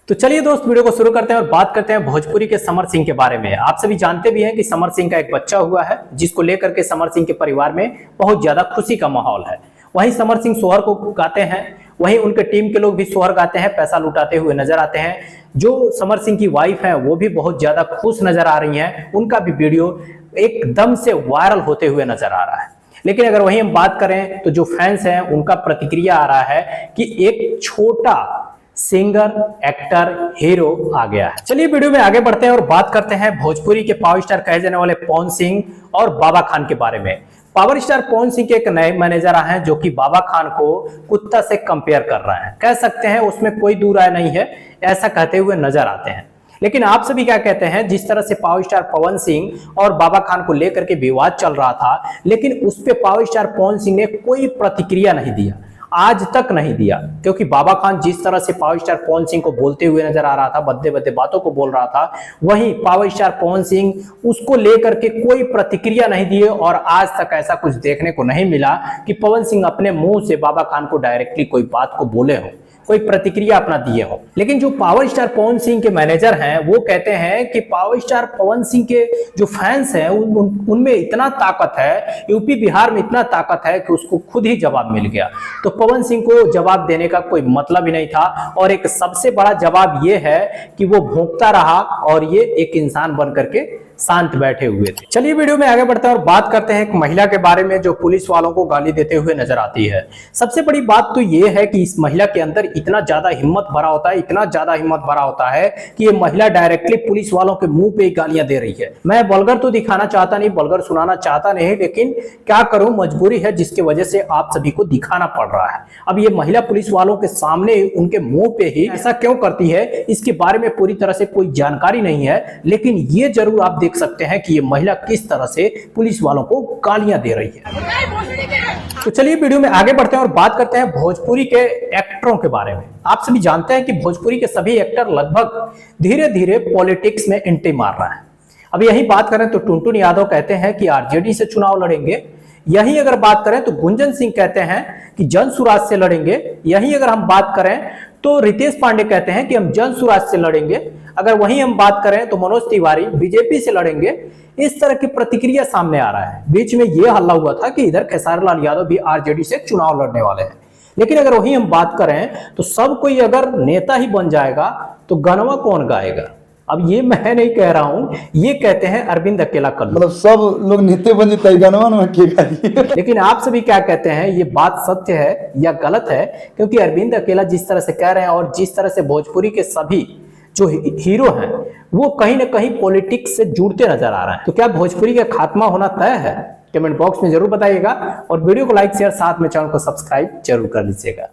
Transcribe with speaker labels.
Speaker 1: तो चलिए दोस्त वीडियो को शुरू करते हैं और बात करते हैं भोजपुरी के समर सिंह के बारे में। आप सभी जानते भी हैं कि समर सिंह का एक बच्चा हुआ है, जिसको लेकर के समर सिंह के परिवार में बहुत ज्यादा खुशी का माहौल है। वहीं समर सिंह सोहर को गाते हैं, वहीं उनके टीम के लोग भी सोहर गाते हैं, पैसा लुटाते हुए नजर आते हैं। जो समर सिंह की वाइफ है वो भी बहुत ज्यादा खुश नजर आ रही हैं, उनका भी वीडियो एकदम से वायरल होते हुए नजर आ रहा है। लेकिन अगर वहीं हम बात करें तो जो फैंस हैं उनका प्रतिक्रिया आ रहा है कि एक छोटा सिंगर, एक्टर, हीरो आ गया है। चलिए वीडियो में आगे बढ़ते हैं और बात करते हैं भोजपुरी के पावर स्टार कहे जाने वाले पवन सिंह और बाबा खान के बारे में। पावर स्टार पवन सिंह के एक नए मैनेजर आए हैं जो कि बाबा खान को कुत्ता से कंपेयर कर रहे हैं, कह सकते हैं, उसमें कोई दो राय नहीं है, ऐसा कहते हुए नजर आते हैं। लेकिन आप सभी क्या कहते हैं? जिस तरह से पावर स्टार पवन सिंह और बाबा खान को लेकर के विवाद चल रहा था, लेकिन उस पे पावर स्टार पवन सिंह ने कोई प्रतिक्रिया नहीं दिया, आज तक नहीं दिया, क्योंकि बाबा खान जिस तरह से पावर स्टार पवन सिंह को बोलते हुए नजर आ रहा था, बद्दे बद्दे बातों को बोल रहा था, वहीं पावर स्टार पवन सिंह उसको लेकर के कोई प्रतिक्रिया नहीं दिए और आज तक ऐसा कुछ देखने को नहीं मिला कि पवन सिंह अपने मुंह से बाबा खान को डायरेक्टली कोई बात को बोले हो, कोई प्रतिक्रिया अपना दिए हो। लेकिन जो पावर स्टार पवन सिंह के मैनेजर हैं वो कहते हैं कि पावर स्टार पवन सिंह के जो फैंस हैं उनमें इतना ताकत है, यूपी बिहार में इतना ताकत है कि उसको खुद ही जवाब मिल गया। तो पवन सिंह को जवाब देने का कोई मतलब ही नहीं था और एक सबसे बड़ा जवाब ये है कि वो भौंकता रहा और ये एक इंसान बन करके शांत बैठे हुए थे। चलिए वीडियो में आगे बढ़ते हैं और बात करते हैं एक महिला के बारे में जो पुलिस वालों को गाली देते हुए नजर आती है। सबसे बड़ी बात तो ये है कि इस महिला के अंदर इतना ज्यादा हिम्मत भरा होता है, इतना ज्यादा हिम्मत भरा होता है कि ये महिला डायरेक्टली पुलिस वालों के मुंह पे गालियां दे रही है। मैं वल्गर तो दिखाना चाहता नहीं, वल्गर सुनाना चाहता नहीं, लेकिन क्या करूं, मजबूरी है जिसकी वजह से आप सभी को दिखाना पड़ रहा है। अब ये महिला पुलिस वालों के सामने उनके मुंह पे ही ऐसा क्यों करती है, इसके बारे में पूरी तरह से कोई जानकारी नहीं है, लेकिन ये जरूर आप देख सकते हैं कि ये महिला किस तरह से पुलिस वालों को गालियां दे रही है। तो चलिए वीडियो में आगे बढ़ते हैं और बात करते हैं भोजपुरी के एक्टरों के बारे में। आप सभी जानते हैं कि भोजपुरी के सभी एक्टर लगभग धीरे धीरे पॉलिटिक्स में एंट्री मार रहे हैं। अब यही बात करें तो टुनटुन यादव कहते हैं कि आरजेडी से चुनाव लड़ेंगे। यही अगर बात करें तो गुंजन सिंह कहते हैं कि जन सुराज से लड़ेंगे। यही अगर हम बात करें तो रितेश पांडे कहते हैं कि हम जन सुराज से लड़ेंगे। अगर वहीं हम बात करें तो मनोज तिवारी बीजेपी से लड़ेंगे। इस तरह की प्रतिक्रिया सामने आ रहा है। बीच में यह हल्ला हुआ था कि इधर खेसारी लाल यादव भी आरजेडी से चुनाव लड़ने वाले हैं। लेकिन अगर वहीं हम बात करें तो सब कोई अगर नेता ही बन जाएगा तो गनवा कौन गाएगा? अब ये मैं नहीं कह रहा हूं, ये कहते हैं अरविंद अकेला कल्लू।
Speaker 2: मतलब सब लोग नेता बन जाते हैं।
Speaker 1: लेकिन आप सभी क्या कहते हैं, ये बात सत्य है या गलत है? क्योंकि अरविंद अकेला जिस तरह से कह रहे हैं और जिस तरह से भोजपुरी के सभी जो हीरो हैं वो कहीं ना कहीं पॉलिटिक्स से जुड़ते नजर आ रहे हैं, तो क्या भोजपुरी का खात्मा होना तय है? कमेंट बॉक्स में जरूर बताइएगा और वीडियो को लाइक शेयर साथ में चैनल को सब्सक्राइब जरूर कर लीजिएगा।